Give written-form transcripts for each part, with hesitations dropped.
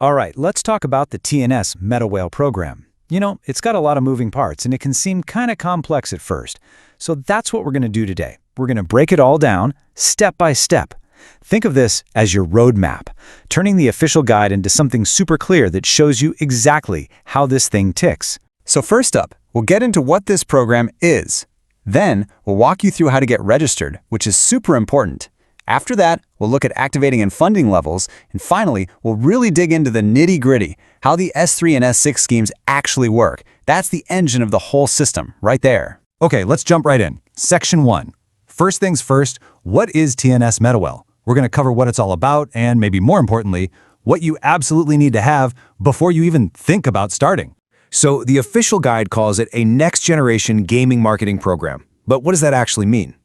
All right, let's talk about the TNS MetaWhale program. You know, it's got a lot of moving parts, and it can seem kind of complex at first. So that's what we're going to do today. We're going to break it all down, step by step. Think of this as your roadmap, turning the official guide into something super clear that shows you exactly how this thing ticks. So first up, we'll get into what this program is. Then, we'll walk you through how to get registered, which is super important. After that, we'll look at activating and funding levels, and finally, we'll really dig into the nitty-gritty, how the S3 and S6 schemes actually work. That's the engine of the whole system, right there. Okay, let's jump right in. Section 1. First things first, what is TNS MetaWhale? We're going to cover what it's all about, and maybe more importantly, what you absolutely need to have before you even think about starting. So the official guide calls it a next-generation gaming marketing program. But what does that actually mean?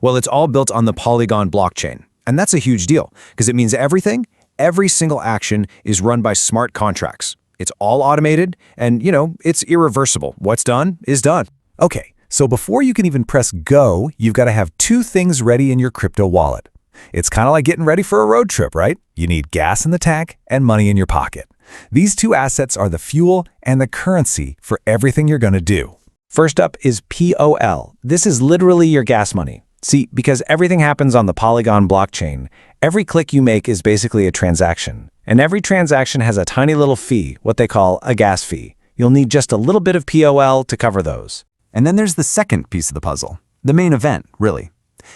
Well, it's all built on the Polygon blockchain. And that's a huge deal, because it means every single action is run by smart contracts. It's all automated, and, it's irreversible. What's done is done. Okay, so before you can even press go, you've got to have two things ready in your crypto wallet. It's kind of like getting ready for a road trip, right? You need gas in the tank and money in your pocket. These two assets are the fuel and the currency for everything you're going to do. First up is POL. This is literally your gas money. See, because everything happens on the Polygon blockchain, every click you make is basically a transaction. And every transaction has a tiny little fee, what they call a gas fee. You'll need just a little bit of POL to cover those. And then there's the second piece of the puzzle, the main event, really.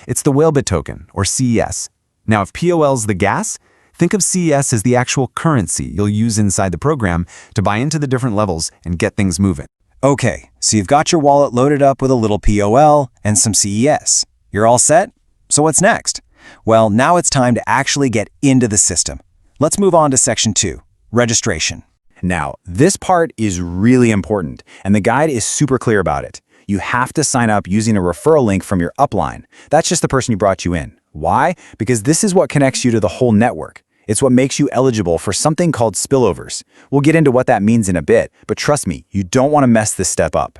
It's the Whalebit token, or CES. Now, if POL's the gas, think of CES as the actual currency you'll use inside the program to buy into the different levels and get things moving. Okay, so you've got your wallet loaded up with a little POL and some CES. You're all set? So what's next? Well, now it's time to actually get into the system. Let's move on to Section 2, registration. Now, this part is really important, and the guide is super clear about it. You have to sign up using a referral link from your upline. That's just the person who brought you in. Why? Because this is what connects you to the whole network. It's what makes you eligible for something called spillovers. We'll get into what that means in a bit, but trust me, you don't want to mess this step up.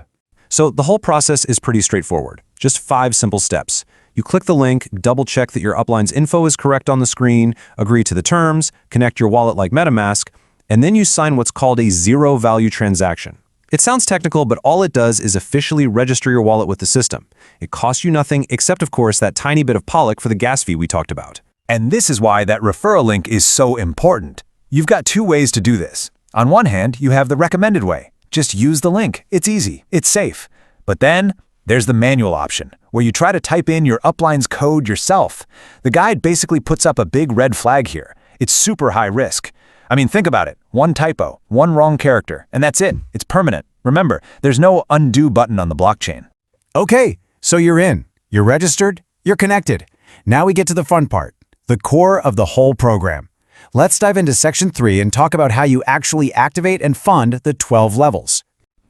So the whole process is pretty straightforward. Just 5 simple steps. You click the link, double-check that your upline's info is correct on the screen, agree to the terms, connect your wallet like MetaMask, and then you sign what's called a zero-value transaction. It sounds technical, but all it does is officially register your wallet with the system. It costs you nothing except, of course, that tiny bit of Pollock for the gas fee we talked about. And this is why that referral link is so important. You've got 2 ways to do this. On one hand, you have the recommended way. Just use the link. It's easy. It's safe. But then, there's the manual option, where you try to type in your upline's code yourself. The guide basically puts up a big red flag here. It's super high risk. I mean, think about it. 1 typo, 1 wrong character, and that's it. It's permanent. Remember, there's no undo button on the blockchain. Okay, so you're in. You're registered. You're connected. Now we get to the fun part, the core of the whole program. Let's dive into Section 3 and talk about how you actually activate and fund the 12 levels.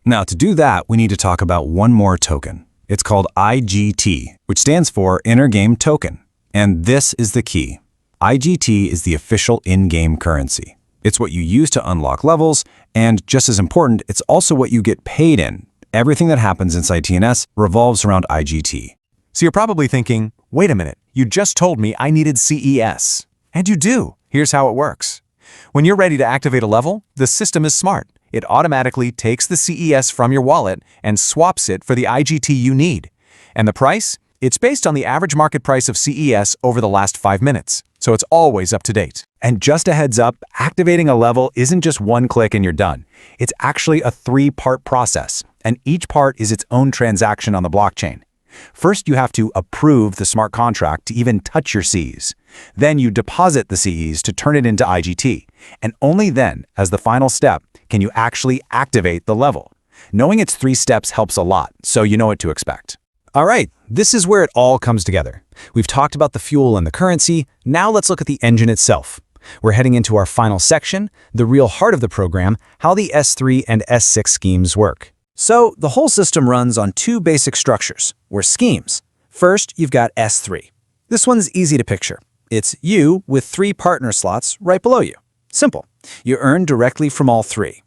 Now, to do that, we need to talk about one more token. It's called IGT, which stands for In-Game Token. And this is the key. IGT is the official in-game currency. It's what you use to unlock levels, and just as important, it's also what you get paid in. Everything that happens inside TNS revolves around IGT. So you're probably thinking, wait a minute, you just told me I needed CES. And you do. Here's how it works. When you're ready to activate a level, the system is smart. It automatically takes the CES from your wallet and swaps it for the IGT you need. And the price? It's based on the average market price of CES over the last 5 minutes. So it's always up to date. And just a heads up, activating a level isn't just 1 click and you're done. It's actually a 3-part process, and each part is its own transaction on the blockchain. First, you have to approve the smart contract to even touch your CEs. Then you deposit the CEs to turn it into IGT. And only then, as the final step, can you actually activate the level. Knowing its 3 steps helps a lot, so you know what to expect. All right, this is where it all comes together. We've talked about the fuel and the currency. Now let's look at the engine itself. We're heading into our final section, the real heart of the program, how the S3 and S6 schemes work. So the whole system runs on 2 basic structures, or schemes. First, you've got S3. This one's easy to picture. It's you with 3 partner slots right below you. Simple. You earn directly from all 3.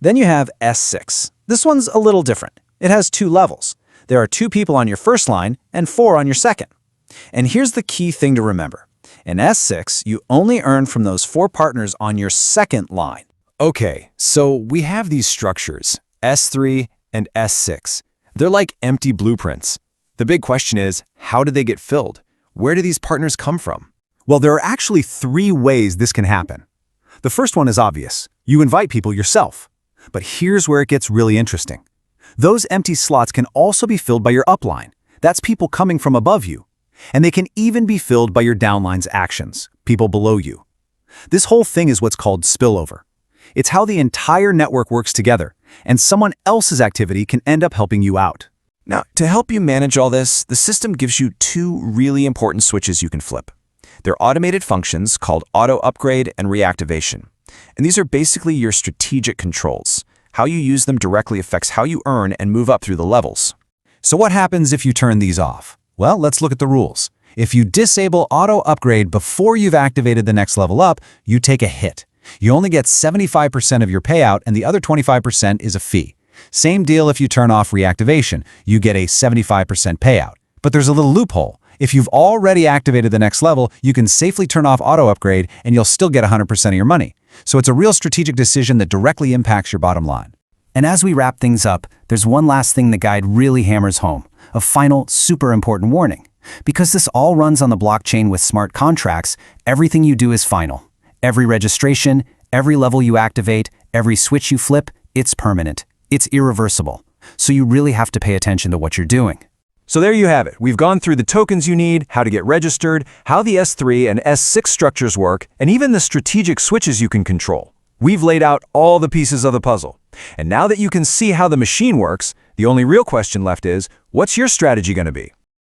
Then you have S6. This one's a little different. It has 2 levels. There are 2 people on your first line and 4 on your second. And here's the key thing to remember. In S6, you only earn from those 4 partners on your second line. Okay, so we have these structures, S3 and S6. They're like empty blueprints. The big question is, how do they get filled? Where do these partners come from? Well, there are actually 3 ways this can happen. The first one is obvious. You invite people yourself. But here's where it gets really interesting. Those empty slots can also be filled by your upline. That's people coming from above you. And they can even be filled by your downline's actions, people below you. This whole thing is what's called spillover. It's how the entire network works together, and someone else's activity can end up helping you out. Now, to help you manage all this, the system gives you 2 really important switches you can flip. They're automated functions called auto upgrade and reactivation. And these are basically your strategic controls. How you use them directly affects how you earn and move up through the levels. So what happens if you turn these off? Well, let's look at the rules. If you disable auto upgrade before you've activated the next level up, you take a hit. You only get 75% of your payout, and the other 25% is a fee. Same deal if you turn off reactivation. You get a 75% payout. But there's a little loophole. If you've already activated the next level, you can safely turn off auto upgrade and you'll still get 100% of your money. So it's a real strategic decision that directly impacts your bottom line. And as we wrap things up, there's one last thing the guide really hammers home, a final, super important warning. Because this all runs on the blockchain with smart contracts, everything you do is final. Every registration, every level you activate, every switch you flip, it's permanent. It's irreversible. So you really have to pay attention to what you're doing. So there you have it. We've gone through the tokens you need, how to get registered, how the S3 and S6 structures work, and even the strategic switches you can control. We've laid out all the pieces of the puzzle. And now that you can see how the machine works, the only real question left is, what's your strategy going to be?